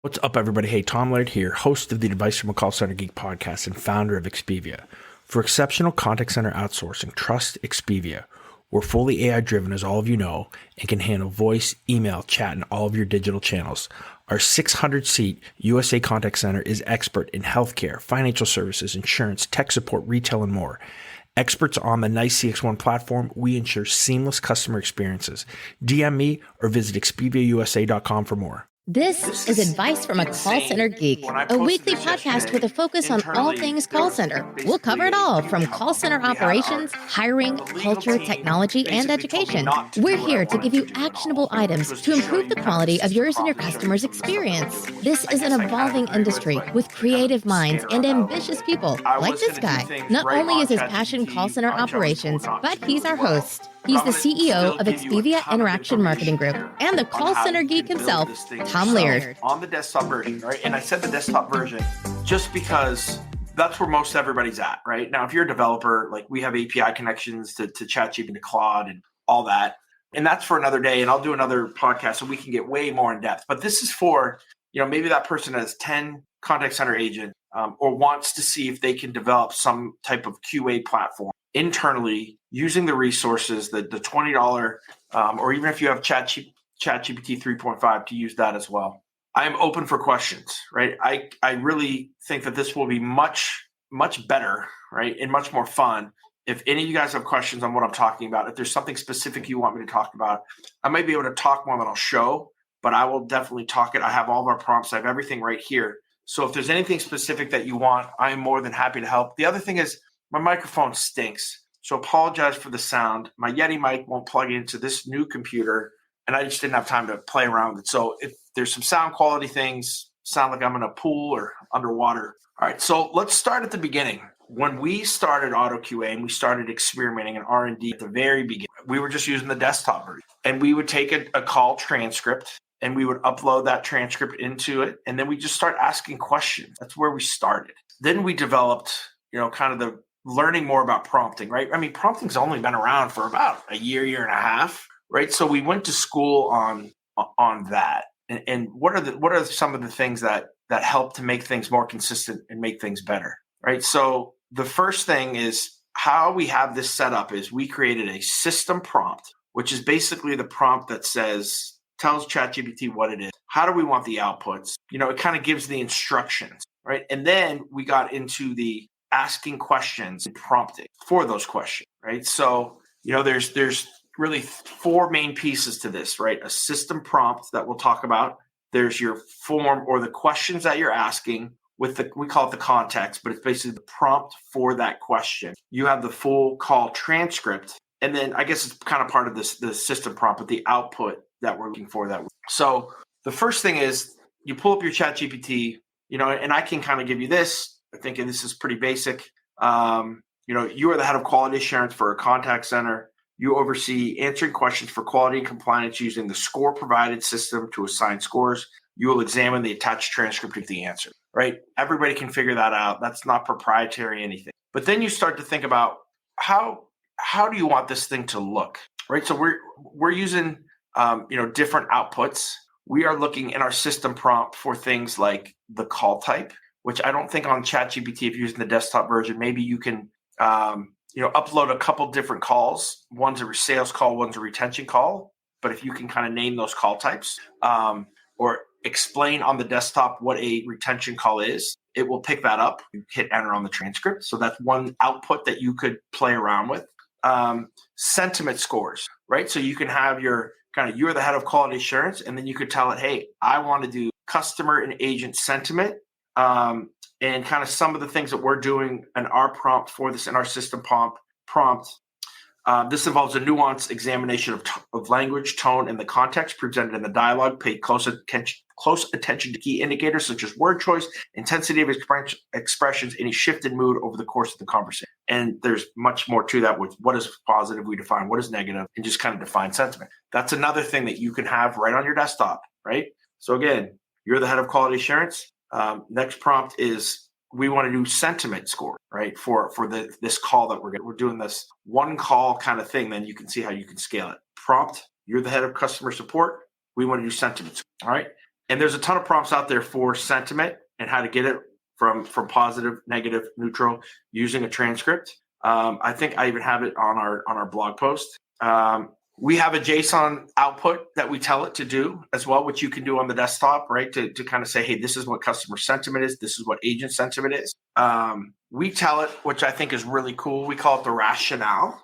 What's up, everybody? Hey, Tom Laird here, host of the Advice from a Call Center Geek podcast and founder of Expivia. For exceptional contact center outsourcing, trust Expivia. We're fully AI-driven, as all of you know, and can handle voice, email, chat, and all of your digital channels. Our 600-seat USA contact center is expert in healthcare, financial services, insurance, tech support, retail, and more. Experts on the NICE CX1 platform, we ensure seamless customer experiences. DM me or visit expiviausa.com for more. This is Advice from a Call Center Geek, a weekly podcast with a focus on all things call center. We'll cover it all, from call center operations, hiring, culture, technology, and education. We're here to give you actionable items to improve the quality of yours and your customers' experience. This is an evolving industry with creative minds and ambitious people, like this guy. Not only is his passion call center operations, but he's our host. He's the CEO of Expivia Interaction Marketing Group and the call center geek himself, Tom Laird. On the desktop version, right? And I said the desktop version just because that's where most everybody's at, right? Now, if you're a developer, like we have API connections to ChatGPT and Claude and all that. And that's for another day. And I'll do another podcast so we can get way more in depth. But this is for, maybe that person has 10 contact center agents or wants to see if they can develop some type of QA platform internally using the resources, the $20, or even if you have ChatGPT 3.5 to use that as well. I am open for questions, right? I really think that this will be much, much better, right? And much more fun. If any of you guys have questions on what I'm talking about, if there's something specific you want me to talk about, I might be able to talk more than I'll show, but I will definitely talk it. I have all of our prompts. I have everything right here. So if there's anything specific that you want, I am more than happy to help. The other thing is my microphone stinks. So apologize for the sound. My Yeti mic won't plug into this new computer, and I just didn't have time to play around with it. So if there's some sound quality things, sound like I'm in a pool or underwater. All right, so let's start at the beginning. When we started OttoQA and we started experimenting in R&D at the very beginning, we were just using the desktop version. And we would take a call transcript and we would upload that transcript into it. And then we just start asking questions. That's where we started. Then we developed, kind of the learning more about prompting, right? I mean, prompting's only been around for about a year and a half, right? So we went to school on that. And what are some of the things that help to make things more consistent and make things better, right? So the first thing is how we have this set up is we created a system prompt, which is basically the prompt that tells ChatGPT what it is. How do we want the outputs? It kind of gives the instructions, right? And then we got into the asking questions and prompting for those questions, right? So, there's really four main pieces to this, right? A system prompt that we'll talk about. There's your form or the questions that you're asking we call it the context, but it's basically the prompt for that question. You have the full call transcript, and then I guess it's kind of part of the system prompt, but the output that we're looking for that. So the first thing is you pull up your ChatGPT, and I can kind of give you this. I think this is pretty basic. You are the head of quality assurance for a contact center. You oversee answering questions for quality and compliance using the score provided system to assign scores. You will examine the attached transcript of the answer, right? Everybody can figure that out. That's not proprietary anything. But then you start to think about how do you want this thing to look, right? So we're using different outputs. We are looking in our system prompt for things like the call type, which I don't think on ChatGPT, if you're using the desktop version, maybe you can upload a couple different calls. One's a sales call, one's a retention call. But if you can kind of name those call types or explain on the desktop what a retention call is, it will pick that up. You hit enter on the transcript. So that's one output that you could play around with. Sentiment scores, right? So you can have you're the head of quality assurance, and then you could tell it, hey, I want to do customer and agent sentiment. And kind of some of the things that we're doing in our prompt for this in our system prompt. This involves a nuanced examination of language, tone, and the context presented in the dialogue. Pay close attention to key indicators such as word choice, intensity of expressions, any shift in mood over the course of the conversation. And there's much more to that with what is positive, we define what is negative, and just kind of define sentiment. That's another thing that you can have right on your desktop, right? So again, you're the head of quality assurance. Next prompt is we want to do sentiment score, right? For this call that we're doing this one call kind of thing. Then you can see how you can scale it. Prompt, you're the head of customer support. We want to do sentiment score, all right? And there's a ton of prompts out there for sentiment and how to get it from positive, negative, neutral using a transcript. I think I even have it on our blog post. We have a JSON output that we tell it to do as well, which you can do on the desktop, right? To kind of say, hey, this is what customer sentiment is. This is what agent sentiment is. We tell it, which I think is really cool. We call it the rationale.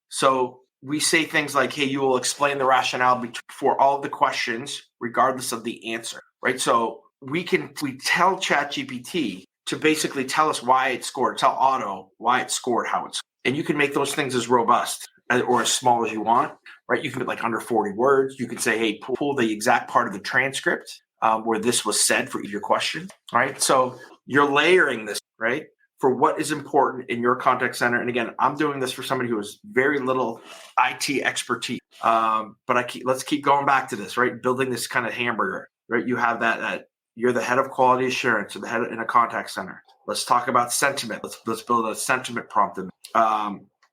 So we say things like, hey, you will explain the rationale for all the questions, regardless of the answer, right? So we tell ChatGPT to basically tell us why it scored, tell Otto why it scored how it scored. And you can make those things as robust or as small as you want, right? You can put like under 40 words. You can say, hey, pull the exact part of the transcript where this was said for your question, right? So you're layering this, right, for what is important in your contact center. And again, I'm doing this for somebody who has very little IT expertise. But let's keep going back to this, right? Building this kind of hamburger, right? You have that you're the head of quality assurance or the head in a contact center. Let's talk about sentiment. Let's build a sentiment prompt.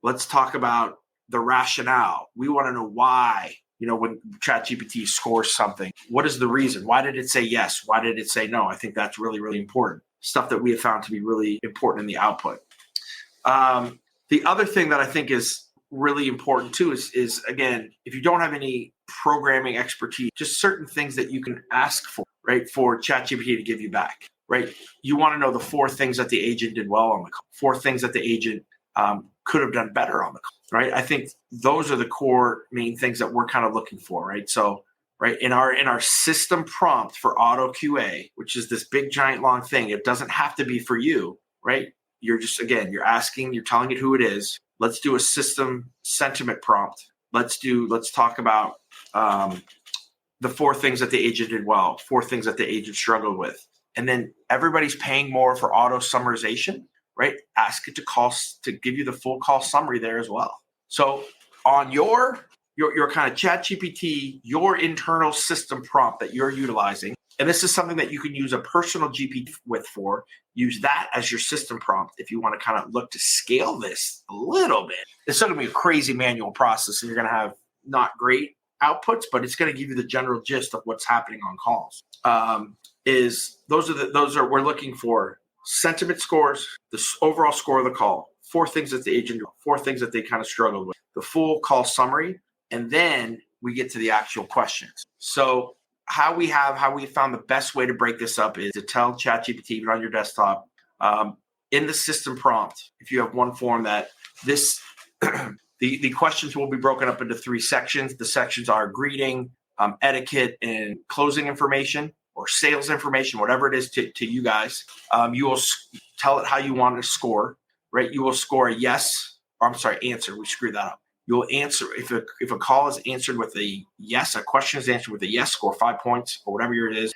Let's talk about the rationale. We want to know why, when ChatGPT scores something, what is the reason? Why did it say yes? Why did it say no? I think that's really, really important. Stuff that we have found to be really important in the output. The other thing that I think is really important too is again, if you don't have any programming expertise, just certain things that you can ask for, right, for ChatGPT to give you back, right? You want to know the 4 things that the agent did well on the call, 4 things that the agent could have done better on the call, right? I think those are the core main things that we're kind of looking for, right? So, right, in our system prompt for OttoQA, which is this big giant long thing, it doesn't have to be for you, right? You're just, again, you're telling it who it is. Let's do a system sentiment prompt. Let's talk about the 4 things that the agent did well, 4 things that the agent struggled with. And then everybody's paying more for auto summarization, right? Ask it to give you the full call summary there as well. So on your kind of ChatGPT, your internal system prompt that you're utilizing, and this is something that you can use a personal GPT for, use that as your system prompt if you want to kind of look to scale this a little bit. It's still going to be a crazy manual process, and you're going to have not great outputs, but it's going to give you the general gist of what's happening on calls. We're looking for sentiment scores, the overall score of the call, 4 things that the agent, 4 things that they kind of struggled with, the full call summary, and then we get to the actual questions. So how we found the best way to break this up is to tell ChatGPT, even on your desktop, in the system prompt, if you have one form that this, the questions will be broken up into 3 sections. The sections are greeting, etiquette, and closing information, or sales information, whatever it is to you guys. You will tell it how you want to score, right? You will score a yes, or I'm sorry, answer. We screwed that up. You'll answer if a call is answered with a yes, a question is answered with a yes, score 5 points, or whatever it is.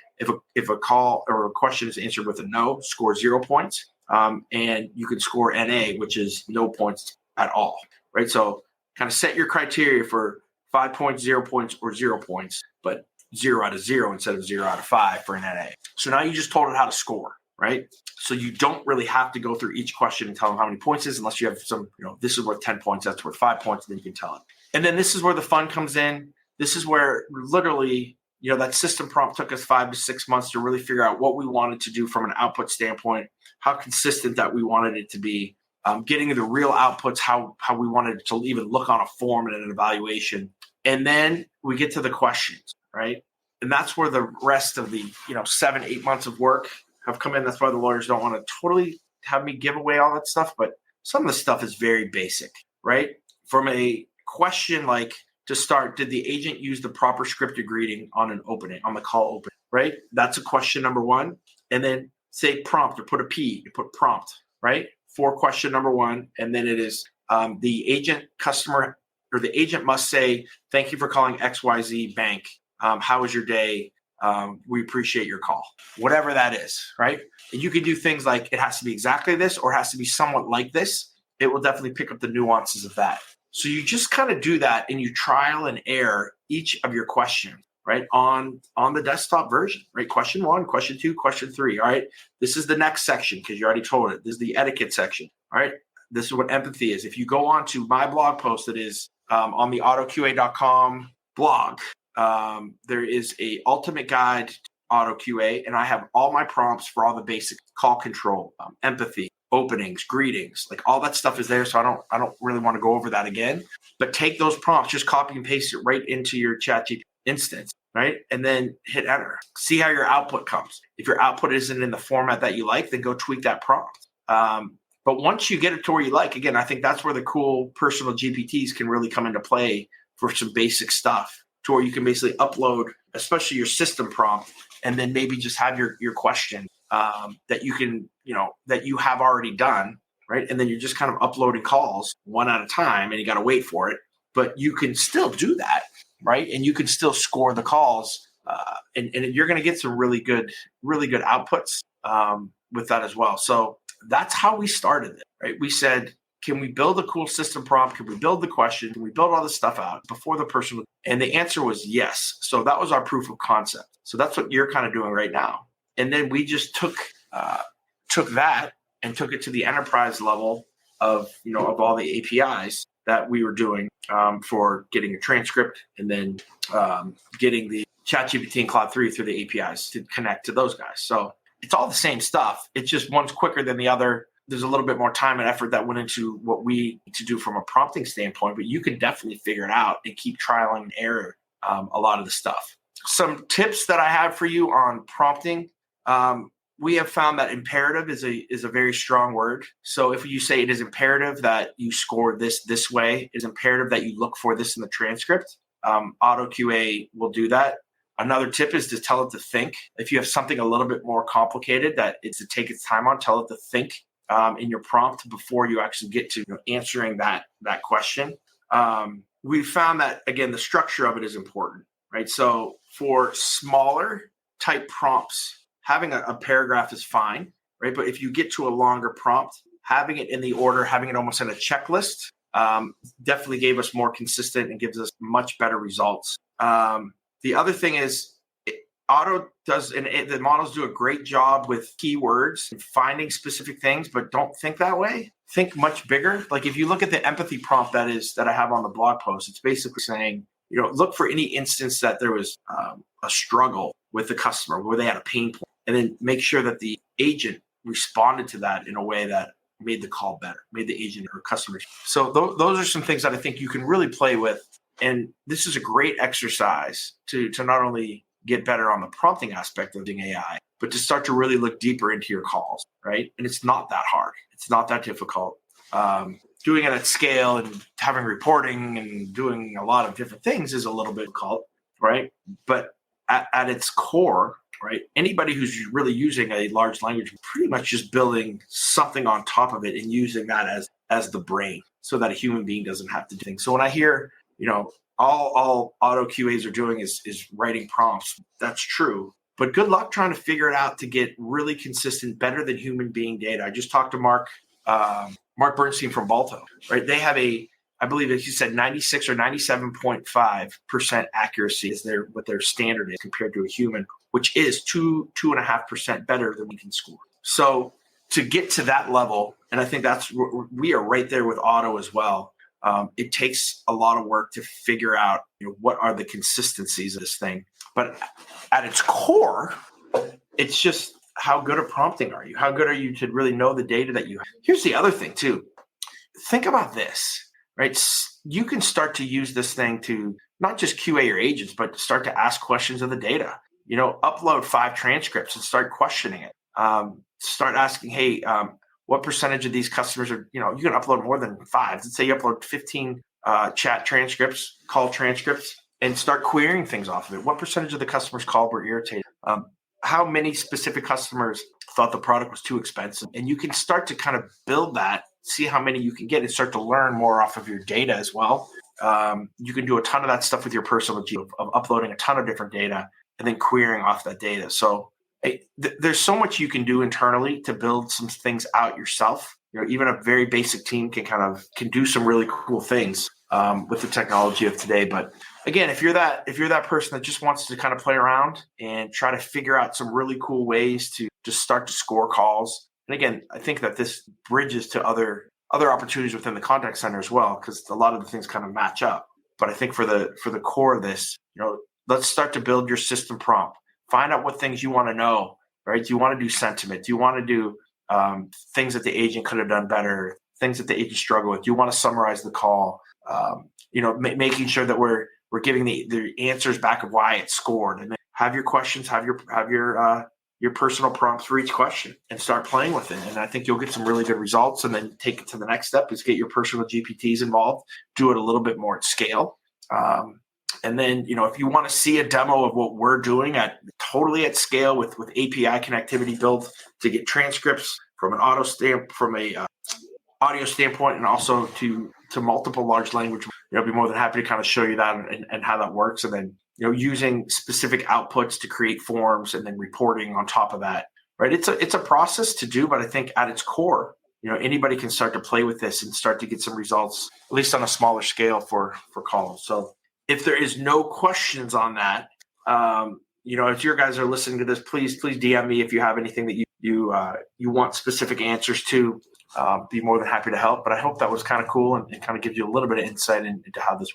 If a call or a question is answered with a no, score 0 points. And you can score NA, which is no points at all, right? So kind of set your criteria for 5 points, 0 points, or 0 points, but 0 out of 0 instead of 0 out of 5 for an NA. So now you just told it how to score, right? So you don't really have to go through each question and tell them how many points it is, unless you have some, this is worth 10 points, that's worth 5 points, and then you can tell it. And then this is where the fun comes in. This is where literally, that system prompt took us 5 to 6 months to really figure out what we wanted to do from an output standpoint, how consistent that we wanted it to be, getting the real outputs, how we wanted it to even look on a form and an evaluation. And then we get to the questions, right? And that's where the rest of the 7-8 months of work have come in. That's why the lawyers don't want to totally have me give away all that stuff, but some of the stuff is very basic, right? From a question like, to start, did the agent use the proper scripted greeting on the call opening, right? That's a question number 1. And then say prompt, or put a P, you put prompt, right? For question number 1. And then it is the agent must say, thank you for calling XYZ Bank. How was your day? We appreciate your call. Whatever that is, right? And you can do things like, it has to be exactly this, or it has to be somewhat like this. It will definitely pick up the nuances of that. So you just kind of do that, and you trial and error each of your questions, right? On the desktop version, right? Question 1, question 2, question 3. All right. This is the next section, because you already told it. This is the etiquette section. All right. This is what empathy is. If you go on to my blog post that is on the OttoQA.com blog, there is a ultimate guide OttoQA, and I have all my prompts for all the basic call control, empathy, openings, greetings, like all that stuff is there. So I don't really want to go over that again, but take those prompts, just copy and paste it right into your ChatGPT instance, right? And then hit enter. See how your output comes. If your output isn't in the format that you like, then go tweak that prompt. But once you get it to where you like, again, I think that's where the cool personal GPTs can really come into play for some basic stuff, to where you can basically upload, especially your system prompt, and then maybe just have your question that you can, that you have already done, right? And then you're just kind of uploading calls one at a time, and you got to wait for it. But you can still do that, right? And you can still score the calls, and you're going to get some really good outputs with that as well. So that's how we started it, right? We said, can we build a cool system prompt? Can we build the question? Can we build all this stuff out before the person? And the answer was yes. So that was our proof of concept. So that's what you're kind of doing right now. And then we just took that and took it to the enterprise level of all the APIs that we were doing for getting a transcript, and then getting the ChatGPT and Claude 3 through the APIs to connect to those guys. So it's all the same stuff. It's just one's quicker than the other. There's a little bit more time and effort that went into what we need to do from a prompting standpoint, but you can definitely figure it out and keep trialing and error a lot of the stuff. Some tips that I have for you on prompting. We have found that imperative is a very strong word. So if you say it is imperative that you score this way, it is imperative that you look for this in the transcript, OttoQA will do that. Another tip is to tell it to think. If you have something a little bit more complicated that it's to take its time on, tell it to think in your prompt before you actually get to answering that question. We found that, again, the structure of it is important, right? So for smaller type prompts, having a paragraph is fine, right? But if you get to a longer prompt, having it in the order, having it almost in a checklist, definitely gave us more consistent and gives us much better results. The other thing is Otto does, and the models do a great job with keywords and finding specific things, but don't think that way. Think much bigger. Like if you look at the empathy prompt that I have on the blog post, it's basically saying, look for any instance that there was a struggle with the customer where they had a pain point, and then make sure that the agent responded to that in a way that made the call better, made the agent or customer. So those are some things that I think you can really play with. And this is a great exercise to not only get better on the prompting aspect of doing AI, but to start to really look deeper into your calls, right? And it's not that hard. It's not that difficult. Doing it at scale and having reporting and doing a lot of different things is a little bit difficult, right? But at its core, right, anybody who's really using a large language, pretty much just building something on top of it and using that as the brain so that a human being doesn't have to do things. So when I hear, all OttoQAs are doing is writing prompts, that's true. But good luck trying to figure it out to get really consistent, better than human being data. I just talked to Mark Bernstein from Balto, right? They have I believe he said 96 or 97.5% accuracy is what their standard is compared to a human, which is 2.5% better than we can score. So to get to that level, and I think we are right there with Otto as well. It takes a lot of work to figure out what are the consistencies of this thing. But at its core, it's just how good at prompting are you? How good are you to really know the data that you have? Here's the other thing too. Think about this, right? You can start to use this thing to not just QA your agents, but start to ask questions of the data. Upload 5 transcripts and start questioning it. Start asking, hey, what percentage of these customers are, you can upload more than 5. Let's say you upload 15 chat transcripts, call transcripts, and start querying things off of it. What percentage of the customers called were irritated? How many specific customers thought the product was too expensive? And you can start to kind of build that, see how many you can get, and start to learn more off of your data as well. You can do a ton of that stuff with your personal of uploading a ton of different data and then querying off that data. So there's so much you can do internally to build some things out yourself. Even a very basic team can do some really cool things with the technology of today. But again, if you're that person that just wants to kind of play around and try to figure out some really cool ways to just start to score calls. And again, I think that this bridges to other opportunities within the contact center as well, because a lot of the things kind of match up. But I think for the core of this, let's start to build your system prompt. find out what things you want to know, right? Do you want to do sentiment? Do you want to do things that the agent could have done better, things that the agent struggled with? Do you want to summarize the call? Making sure that we're giving the answers back of why it's scored, and then have your questions, have your personal prompts for each question, and start playing with it. And I think you'll get some really good results. And then take it to the next step is get your personal GPTs involved, do it a little bit more at scale. And then, if you want to see a demo of what we're doing totally at scale with API connectivity built to get transcripts from an audio standpoint, and also to multiple large language, I'll be more than happy to kind of show you that and how that works. And then, using specific outputs to create forms and then reporting on top of that, right? It's a process to do, but I think at its core, anybody can start to play with this and start to get some results, at least on a smaller scale for calls. So if there is no questions on that, if your guys are listening to this, please DM me if you have anything that you want specific answers to. Be more than happy to help. But I hope that was kind of cool and kind of gives you a little bit of insight into how this